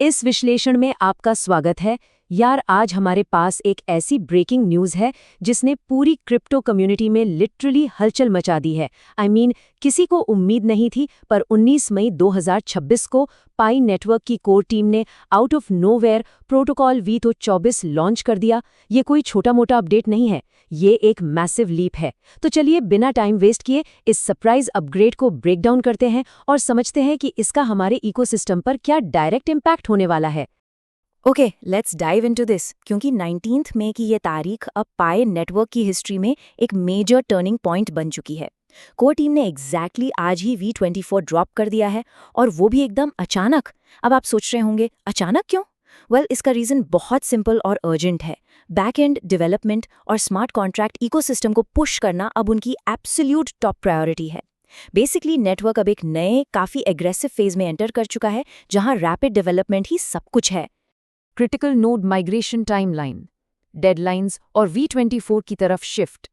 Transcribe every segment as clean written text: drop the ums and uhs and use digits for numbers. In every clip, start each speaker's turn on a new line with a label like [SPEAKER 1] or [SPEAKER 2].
[SPEAKER 1] इस विश्लेषण में आपका स्वागत है। यार, आज हमारे पास एक ऐसी ब्रेकिंग न्यूज़ है जिसने पूरी क्रिप्टो कम्युनिटी में लिटरली हलचल मचा दी है। किसी को उम्मीद नहीं थी, पर 19 मई 2026 को पाई नेटवर्क की कोर टीम ने out of nowhere protocol V24 launch कर दिया। ये कोई छोटा-मोटा अपडेट नहीं है, ये एक मैसिव लीप है। तो चलिए बिना टाइम वेस्ट किए इस सरप्राइज अपग्रेड को ब्रेक डाउन करते हैं और समझते हैं कि इसका हमारे इकोसिस्टम पर क्या डायरेक्ट इम्पैक्ट होने वाला है।
[SPEAKER 2] Okay, let's dive into this, क्योंकि 19 मई की ये तारीख अब पाए नेटवर्क की हिस्ट्री में एक मेजर टर्निंग पॉइंट बन चुकी है। कोर टीम ने एग्जैक्टली आज ही V24 ड्रॉप कर दिया है, और वो भी एकदम अचानक। अब आप सोच रहे होंगे, अचानक क्यों? वेल, इसका रीजन बहुत सिंपल और अर्जेंट है। बैक एंड डेवलपमेंट और स्मार्ट कॉन्ट्रैक्ट इकोसिस्टम को पुश करना अब उनकी एब्सोल्यूट टॉप प्रायोरिटी है। बेसिकली नेटवर्क अब एक नए, काफी एग्रेसिव फेज में एंटर कर चुका है, जहां रैपिड डेवलपमेंट ही सब कुछ है।
[SPEAKER 1] Critical node migration timeline, deadlines और V24 की तरफ शिफ्ट।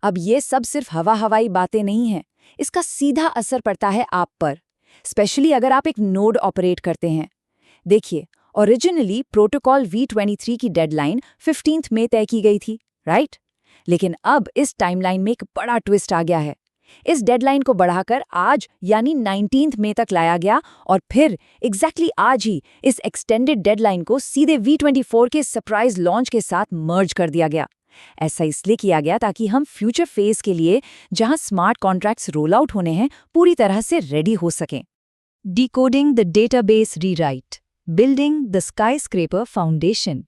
[SPEAKER 2] अब ये सब सिर्फ हवाई बातें नहीं हैं, इसका सीधा असर पड़ता है आप पर, स्पेशली अगर आप एक नोड ऑपरेट करते हैं। देखिए, ओरिजिनली प्रोटोकॉल V23 की डेडलाइन 15 मई तय की गई थी, राइट? लेकिन अब इस टाइमलाइन में एक बड़ा ट्विस्ट आ गया है। इस डेडलाइन को बढ़ाकर आज यानी 19 मई तक लाया गया, और फिर एग्जैक्टली आज ही इस एक्सटेंडेड डेडलाइन को सीधे V24 के सरप्राइज लॉन्च के साथ मर्ज कर दिया गया। ऐसा इसलिए किया गया ताकि हम फ्यूचर फेज के लिए, जहां स्मार्ट कॉन्ट्रैक्ट्स रोल आउट होने हैं, पूरी तरह से रेडी हो सकें।
[SPEAKER 1] Decoding the database rewrite, building the skyscraper foundation.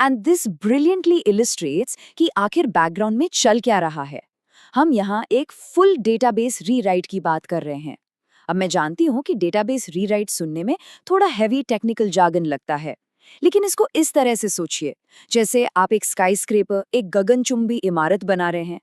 [SPEAKER 2] And this brilliantly illustrates कि आखिर बैकग्राउंड में चल क्या रहा है। हम यहाँ एक फुल डेटाबेस रीराइट की बात कर रहे हैं। अब मैं जानती हूँ कि डेटाबेस रीराइट सुनने में थोड़ा हैवी टेक्निकल जार्गन लगता है, लेकिन इसको इस तरह से सोचिए, जैसे आप एक स्काईस्क्रेपर, एक गगनचुंबी इमारत बना रहे हैं।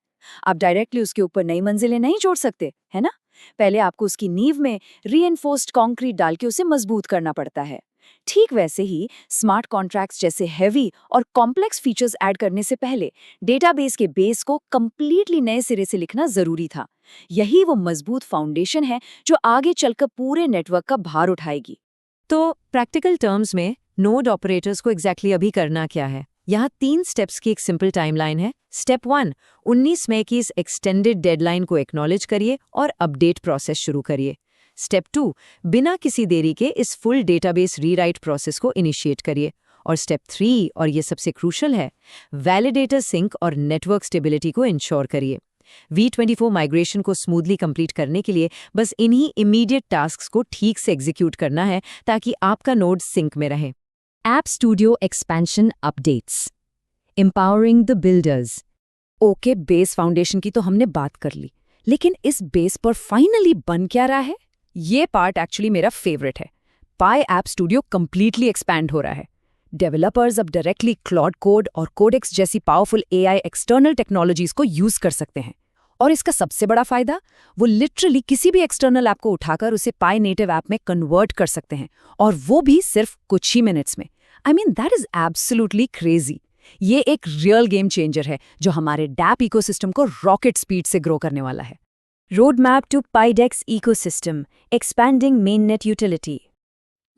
[SPEAKER 2] आप डायरेक्टली उसके ऊपर नई मंजिलें नहीं जोड़ सकते, है ना? पहले आपको उसकी नींव में रीइंफोर्स्ड कंक्रीट डाल के उसे मजबूत करना पड़ता है। ठीक वैसे ही स्मार्ट कॉन्ट्रैक्ट्स जैसे हैवी और कॉम्प्लेक्स फीचर्स ऐड करने से पहले डेटाबेस के बेस को कंप्लीटली नए सिरे से लिखना जरूरी था। यही वो मजबूत फाउंडेशन है जो आगे चलकर पूरे नेटवर्क का भार उठाएगी।
[SPEAKER 1] तो प्रैक्टिकल टर्म्स में नोड ऑपरेटर्स को एग्जैक्टली अभी करना क्या है? यहाँ 3 स्टेप्स की एक सिंपल टाइमलाइन है। स्टेप 1, 19 मई की इस एक्सटेंडेड डेडलाइन को एक्नॉलेज करिए और अपडेट प्रोसेस शुरू करिए। स्टेप 2, बिना किसी देरी के इस फुल डेटाबेस रीराइट प्रोसेस को इनिशिएट करिए। और स्टेप 3, और ये सबसे क्रूशल है, वैलिडेटर सिंक और नेटवर्क स्टेबिलिटी को इंश्योर करिए। V24 माइग्रेशन को स्मूथली कंप्लीट करने के लिए बस इन्हीं इमीडिएट टास्क्स को ठीक से एग्जीक्यूट करना है, ताकि आपका नोड सिंक में रहे। App studio expansion updates, empowering the builders.
[SPEAKER 2] Okay, base foundation की तो हमने बात कर ली, लेकिन इस बेस पर फाइनली बन क्या रहा है? ये पार्ट एक्चुअली मेरा फेवरेट है। पाई ऐप स्टूडियो कंप्लीटली एक्सपैंड हो रहा है। डेवलपर्स अब डायरेक्टली क्लॉड कोड और कोडेक्स जैसी पावरफुल AI एक्सटर्नल टेक्नोलॉजीज को यूज कर सकते हैं। और इसका सबसे बड़ा फायदा, वो लिटरली किसी भी एक्सटर्नल ऐप को उठाकर उसे पाई नेटिव ऐप में कन्वर्ट कर सकते हैं, और वो भी सिर्फ कुछ ही मिनट्स में। That is absolutely crazy. ये एक रियल गेम चेंजर है जो हमारे डैप इकोसिस्टम को रॉकेट स्पीड से ग्रो करने वाला है।
[SPEAKER 1] Roadmap to PyDex ecosystem, expanding mainnet utility.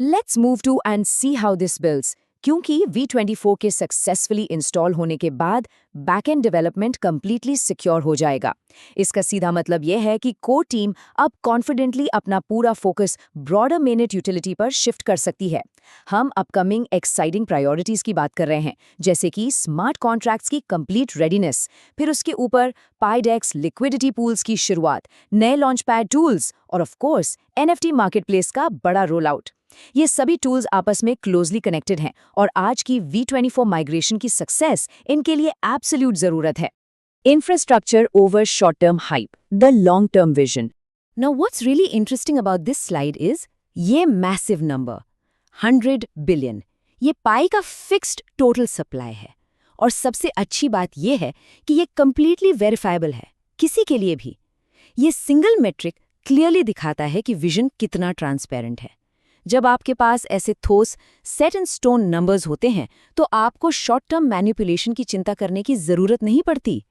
[SPEAKER 2] Let's move to and see how this builds. क्योंकि V24 के सक्सेसफुली इंस्टॉल होने के बाद बैकएंड डेवलपमेंट कंप्लीटली सिक्योर हो जाएगा। इसका सीधा मतलब यह है कि कोर टीम अब कॉन्फिडेंटली अपना पूरा फोकस ब्रॉडर मेननेट यूटिलिटी पर शिफ्ट कर सकती है। हम अपकमिंग एक्साइटिंग प्रायोरिटीज की बात कर रहे हैं, जैसे कि स्मार्ट कॉन्ट्रैक्ट्स की कंप्लीट रेडीनेस, फिर उसके ऊपर पाईडेक्स लिक्विडिटी पूल्स की शुरुआत, नए लॉन्च पैड टूल्स, और ऑफ कोर्स NFT मार्केटप्लेस का बड़ा रोल आउट। ये सभी टूल्स आपस में क्लोजली कनेक्टेड हैं, और आज की V24 माइग्रेशन की सक्सेस इनके लिए एब्सोल्यूट जरूरत है।
[SPEAKER 1] Infrastructure over short-term hype, the long-term vision.
[SPEAKER 2] Now what's really interesting about this slide is ये मैसिव नंबर 100 बिलियन, ये पाई का फिक्स्ड टोटल सप्लाई है। और सबसे अच्छी बात ये है कि ये कंप्लीटली वेरीफाइबल है, किसी के लिए भी। ये सिंगल मेट्रिक क्लियरली दिखाता है कि विजन कितना ट्रांसपेरेंट है। जब आपके पास ऐसे ठोस सेट इन स्टोन नंबर्स होते हैं, तो आपको शॉर्ट टर्म मैनिपुलेशन की चिंता करने की जरूरत नहीं पड़ती।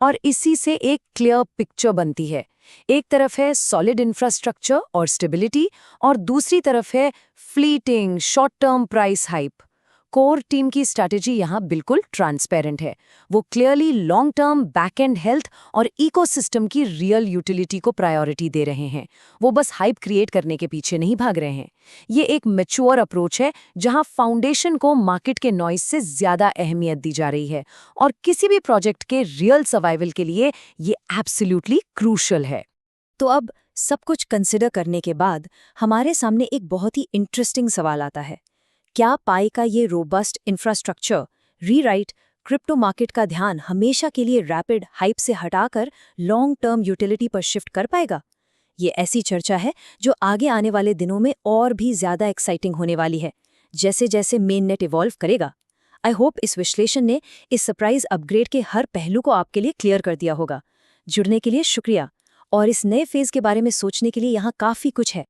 [SPEAKER 2] और इसी से एक क्लियर पिक्चर बनती है
[SPEAKER 1] एक तरफ है सॉलिड इंफ्रास्ट्रक्चर और स्टेबिलिटी, और दूसरी तरफ है fleeting short term price hype. Core team की स्ट्रैटेजी यहाँ बिल्कुल ट्रांसपेरेंट है। वो clearly long term back and health और इकोसिस्टम की रियल यूटिलिटी को प्रायोरिटी दे रहे हैं। वो बस हाइप क्रिएट करने के पीछे नहीं भाग रहे हैं। ये एक मैच्योर अप्रोच है जहाँ फाउंडेशन को मार्केट के नॉइज से ज्यादा अहमियत दी जा रही है, और किसी भी प्रोजेक्ट के रियल सर्वाइवल के लिए ये एब्सोल्युटली क्रूशल है।
[SPEAKER 2] तो अब सब कुछ कंसिडर करने के बाद हमारे सामने एक बहुत ही इंटरेस्टिंग सवाल आता है। क्या पाई का ये robust infrastructure rewrite crypto market का ध्यान हमेशा के लिए रैपिड हाइप से हटाकर लॉन्ग टर्म यूटिलिटी पर शिफ्ट कर पाएगा? ये ऐसी चर्चा है जो आगे आने वाले दिनों में और भी ज्यादा एक्साइटिंग होने वाली है, जैसे जैसे मेन नेट इवॉल्व करेगा। आई होप इस विश्लेषण ने इस सरप्राइज अपग्रेड के हर पहलू को आपके लिए क्लियर कर दिया होगा। जुड़ने के लिए शुक्रिया, और इस नए फेज के बारे में सोचने के लिए यहाँ काफी कुछ है।